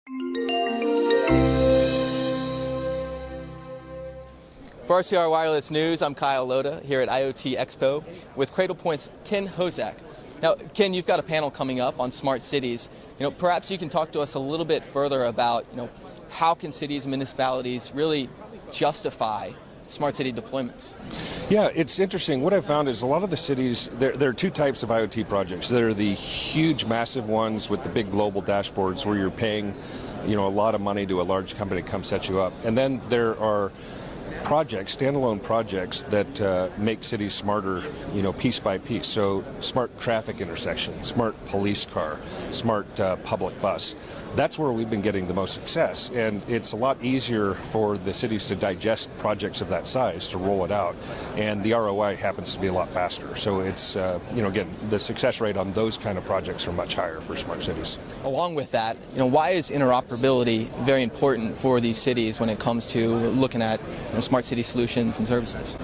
For RCR Wireless News, I'm Kyle Loda here at IoT Expo with Cradlepoint's Ken Hosac. Now, Ken, you've got a panel coming up on smart cities. Perhaps you can talk to us a little bit further about, how can cities and municipalities really justify smart city deployments? Yeah, it's interesting. What I've found is a lot of the cities, there are two types of IoT projects. There are the huge, massive ones with the big global dashboards where you're paying, a lot of money to a large company to come set you up. And then there are projects, standalone projects that make cities smarter, piece by piece. So smart traffic intersection, smart police car, smart public bus. That's where we've been getting the most success, and it's a lot easier for the cities to digest projects of that size, to roll it out, and the ROI happens to be a lot faster. So it's, again, the success rate on those kind of projects are much higher for smart cities. Along with that, why is interoperability very important for these cities when it comes to looking at smart city solutions and services?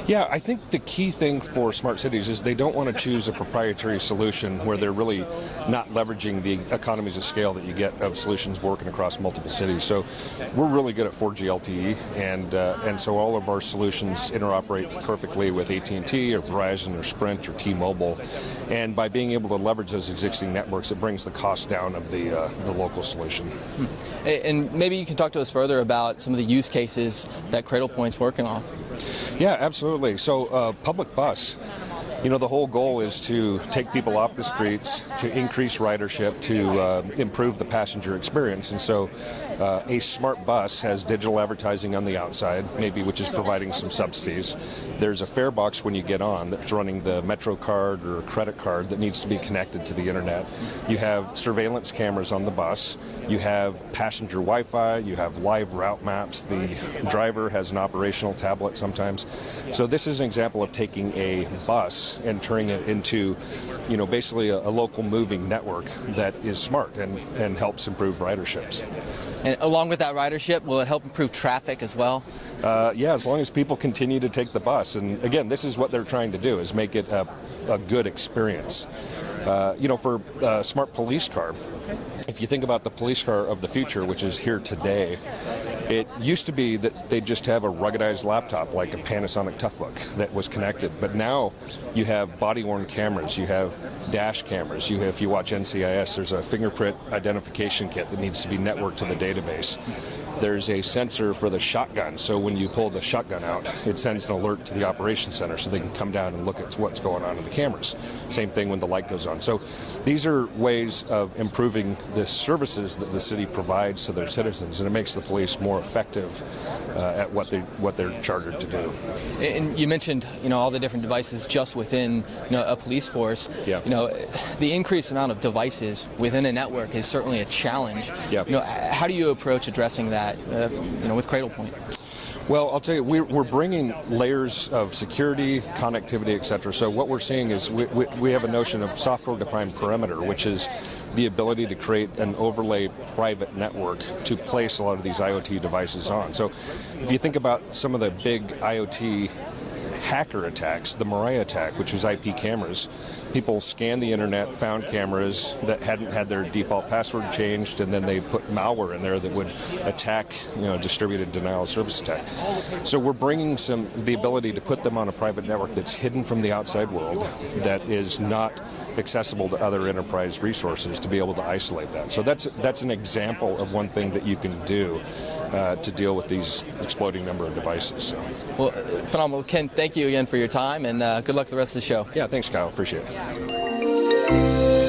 Yeah, I think the key thing for smart cities is they don't want to choose a proprietary solution where they're really not leveraging the economies of scale that you get of solutions working across multiple cities. So we're really good at 4G LTE, and so all of our solutions interoperate perfectly with AT&T or Verizon or Sprint or T-Mobile. And by being able to leverage those existing networks, it brings the cost down of the local solution. And maybe you can talk to us further about some of the use cases that Cradlepoint's working on. Yeah, absolutely. So public bus. The whole goal is to take people off the streets, to increase ridership, to improve the passenger experience. And so a smart bus has digital advertising on the outside, maybe, which is providing some subsidies. There's a fare box when you get on that's running the Metro card or credit card that needs to be connected to the internet. You have surveillance cameras on the bus. You have passenger Wi-Fi. You have live route maps. The driver has an operational tablet sometimes. So this is an example of taking a bus and turning it into, basically a local moving network that is smart and helps improve riderships. And along with that ridership, will it help improve traffic as well? Yeah, as long as people continue to take the bus. And again, this is what they're trying to do, is make it a good experience. For a smart police car, if you think about the police car of the future, which is here today, it used to be that they'd just have a ruggedized laptop like a Panasonic Toughbook that was connected. But now you have body-worn cameras, you have dash cameras, if you watch NCIS, there's a fingerprint identification kit that needs to be networked to the database. There's a sensor for the shotgun, so when you pull the shotgun out, it sends an alert to the operations center so they can come down and look at what's going on in the cameras. Same thing when the light goes on. So these are ways of improving the services that the city provides to their citizens, and it makes the police more effective at what they're chartered to do. And you mentioned, all the different devices just within, a police force. Yeah. The increased amount of devices within a network is certainly a challenge. Yeah. How do you approach addressing that, with Cradlepoint? Well, I'll tell you, we're bringing layers of security, connectivity, et cetera. So what we're seeing is we have a notion of software-defined perimeter, which is the ability to create an overlay private network to place a lot of these IoT devices on. So if you think about some of the big IoT hacker attacks, the Mariah attack, which was IP cameras, people scanned the internet, found cameras that hadn't had their default password changed, and then they put malware in there that would attack, distributed denial of service attack. So we're bringing the ability to put them on a private network that's hidden from the outside world, that is not accessible to other enterprise resources, to be able to isolate that. So that's an example of one thing that you can do to deal with these exploding number of devices. So. Well, phenomenal. Ken, thank you again for your time, and good luck the rest of the show. Yeah, thanks, Kyle. Appreciate it.